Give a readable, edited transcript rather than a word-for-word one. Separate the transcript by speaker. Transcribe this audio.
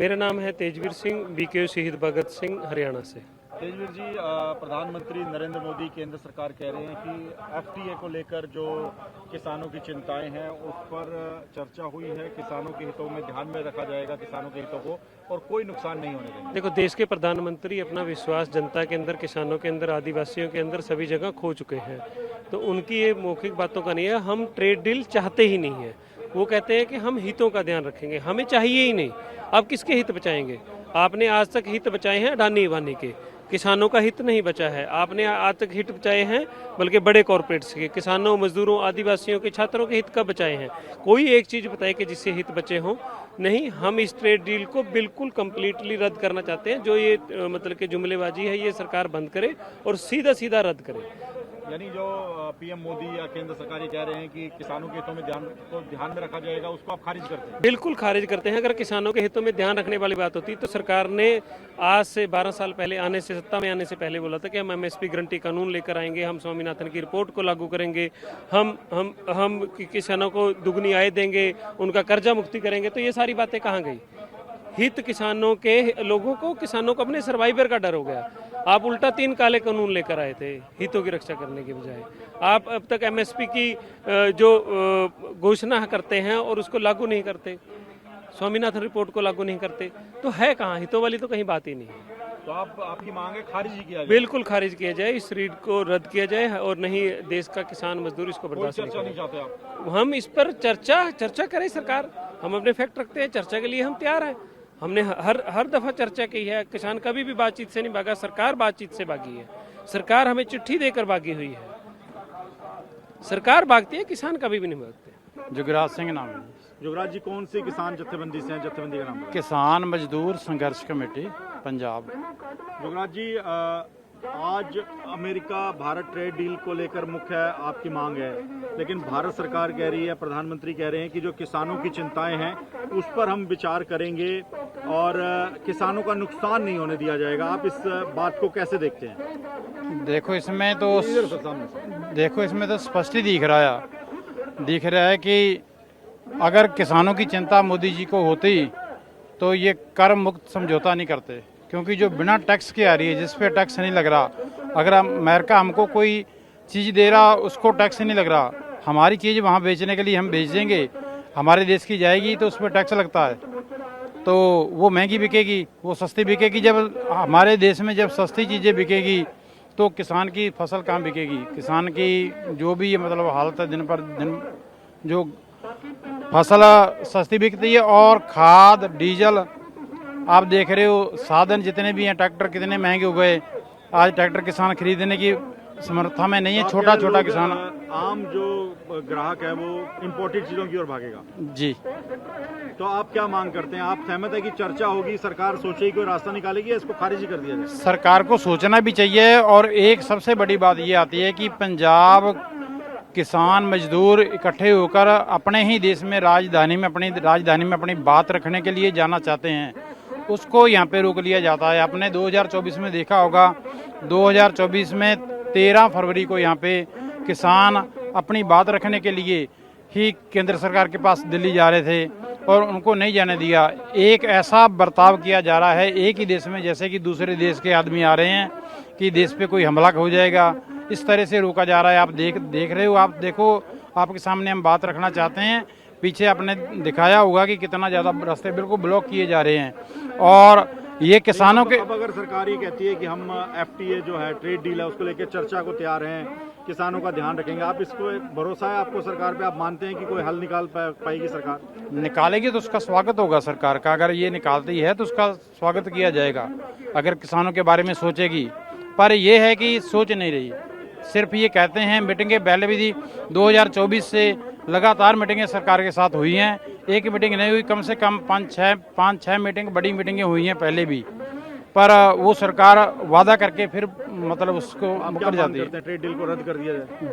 Speaker 1: मेरा नाम है तेजवीर सिंह, बीकेयू शहीद भगत सिंह, हरियाणा से।
Speaker 2: तेजवीर जी, प्रधानमंत्री नरेंद्र मोदी केंद्र सरकार कह रहे हैं कि एफटीए को लेकर जो किसानों की चिंताएं हैं उस पर चर्चा हुई है, किसानों के हितों में ध्यान में रखा जाएगा किसानों के हितों को और कोई नुकसान नहीं होने देंगे।
Speaker 1: देखो, देश के प्रधानमंत्री अपना विश्वास जनता के अंदर, किसानों के अंदर, आदिवासियों के अंदर सभी जगह खो चुके हैं। तो उनकी ये मौखिक बातों का नहीं है, हम ट्रेड डील चाहते ही नहीं है। वो कहते हैं कि हम हितों का ध्यान रखेंगे, हमें चाहिए ही नहीं। आप किसके हित बचाएंगे? आपने आज तक हित बचाए हैं अडानी अबानी के, किसानों का हित नहीं बचा है। आपने आज तक हित बचाए हैं बल्कि बड़े कॉरपोरेट्स के, किसानों, मजदूरों, आदिवासियों के, छात्रों के हित कब बचाए हैं? कोई एक चीज बताए कि जिससे हित बचे हों। नहीं, हम इस ट्रेड डील को बिल्कुल कंप्लीटली रद्द करना चाहते हैं। जो ये मतलब कि जुमलेबाजी है, ये सरकार बंद करे और सीधा सीधा रद्द करे।
Speaker 2: यानी जो पीएम मोदी या केंद्र सरकार ये कह रहे हैं कि किसानों के हितों में ध्यान में रखा जाएगा, उसको आप खारिज करते हैं?
Speaker 1: बिल्कुल खारिज करते हैं। अगर किसानों के हितों में ध्यान रखने वाली बात होती तो सरकार ने आज से 12 साल पहले आने से, सत्ता में आने से पहले बोला था कि हम एमएसपी गारंटी कानून लेकर आएंगे, हम स्वामीनाथन की रिपोर्ट को लागू करेंगे, हम किसानों को दुगनी आय देंगे, उनका कर्जा मुक्ति करेंगे। तो ये सारी बातें कहाँ गई? हित किसानों के, लोगों को, किसानों को अपने सर्वाइवर का डर हो गया। आप उल्टा 3 काले कानून लेकर आए थे हितों की रक्षा करने के बजाय। आप अब तक एमएसपी की जो घोषणा करते हैं और उसको लागू नहीं करते, स्वामीनाथन रिपोर्ट को लागू नहीं करते, तो है कहाँ? हितों वाली तो कहीं बात ही नहीं है।
Speaker 2: तो आपकी मांग है खारिज ही किया जाए?
Speaker 1: बिल्कुल खारिज किया जाए, इस रीड को रद्द किया जाए और नहीं, देश का किसान मजदूर इसको बर्दाश्त नहीं
Speaker 2: चर्चा नहीं चाहते आप?
Speaker 1: हम इस पर चर्चा करें सरकार। हम अपने फैक्ट रखते हैं, चर्चा के लिए हम तैयार हैं। हमने हर दफा चर्चा की है। किसान कभी भी बातचीत से नहीं भागा, सरकार बातचीत से भागी है। सरकार हमें चिट्ठी देकर भागी हुई है। सरकार भागती है, किसान कभी भी नहीं भागते।
Speaker 3: जुगराज सिंह नाम है।
Speaker 2: युवराज जी, कौन सी किसान जत्थेबंदी से हैं? जत्थेबंदी का नाम?
Speaker 3: किसान मजदूर संघर्ष कमेटी पंजाब।
Speaker 2: युवराज जी, आज अमेरिका भारत ट्रेड डील को लेकर मुख्य आपकी मांग है, लेकिन भारत सरकार कह रही है, प्रधानमंत्री कह रहे हैं कि जो किसानों की चिंताएं हैं उस पर हम विचार करेंगे और किसानों का नुकसान नहीं होने दिया जाएगा। आप इस बात को कैसे देखते हैं?
Speaker 3: देखो इसमें तो स्पष्ट ही दिख रहा है कि अगर किसानों की चिंता मोदी जी को होती तो ये कर मुक्त समझौता नहीं करते, क्योंकि जो बिना टैक्स के आ रही है, जिस पे टैक्स नहीं लग रहा, अगर अमेरिका हमको कोई चीज़ दे रहा उसको टैक्स नहीं लग रहा, हमारी चीज़ वहाँ बेचने के लिए हम बेच देंगे, हमारे देश की जाएगी तो उस पर टैक्स लगता है, तो वो महंगी बिकेगी, वो सस्ती बिकेगी। जब हमारे देश में जब सस्ती चीज़ें बिकेगी तो किसान की फसल कहाँ बिकेगी? किसान की जो भी मतलब हालत है, दिन पर दिन जो फसल सस्ती बिकती है और खाद, डीजल, आप देख रहे हो साधन जितने भी हैं, ट्रैक्टर कितने महंगे हो गए। आज ट्रैक्टर किसान खरीदने की समर्था में नहीं है। छोटा किसान,
Speaker 2: आम जो ग्राहक है वो इंपोर्टेड चीजों की ओर भागेगा।
Speaker 3: जी,
Speaker 2: तो आप क्या मांग करते हैं? आप सहमत है कि चर्चा होगी, सरकार सोचेगी, कोई रास्ता निकालेगी, या इसको खारिज ही कर दिया जाए?
Speaker 3: सरकार को सोचना भी चाहिए। और एक सबसे बड़ी बात ये आती है कि पंजाब किसान मजदूर इकट्ठे होकर अपने ही देश में राजधानी में अपनी बात रखने के लिए जाना चाहते हैं, उसको यहाँ पे रोक लिया जाता है। आपने 2024 में देखा होगा, 2024 में 13 फरवरी को यहाँ पे किसान अपनी बात रखने के लिए ही केंद्र सरकार के पास दिल्ली जा रहे थे और उनको नहीं जाने दिया। एक ऐसा बर्ताव किया जा रहा है एक ही देश में, जैसे कि दूसरे देश के आदमी आ रहे हैं कि देश पे कोई हमला हो जाएगा, इस तरह से रोका जा रहा है। आप देख रहे हो, आप देखो, आपके सामने हम बात रखना चाहते हैं। पीछे आपने दिखाया होगा कि कितना ज़्यादा रास्ते बिल्कुल ब्लॉक किए जा रहे हैं। और ये किसानों के,
Speaker 2: अब अगर सरकार ये कहती है कि हम एफटीए जो है ट्रेड डील है उसको लेकर चर्चा को तैयार हैं, किसानों का ध्यान रखेंगे, आप इसको भरोसा है आपको सरकार पे? आप मानते हैं कि कोई हल निकाल पाएगी सरकार?
Speaker 3: निकालेगी तो उसका स्वागत होगा सरकार का। अगर ये निकालती है तो उसका स्वागत किया जाएगा, अगर किसानों के बारे में सोचेगी। पर यह है कि सोच नहीं रही, सिर्फ ये कहते हैं। मीटिंगें पहले भी थी, 2024 से लगातार मीटिंगें सरकार के साथ हुई हैं। एक मीटिंग नहीं हुई, कम से कम 5-6 मीटिंग, बड़ी मीटिंगें हुई हैं पहले भी, पर वो सरकार वादा करके फिर मतलब उसको मुकर जाती है।
Speaker 2: ट्रेड डील को रद्द कर दिया जाए।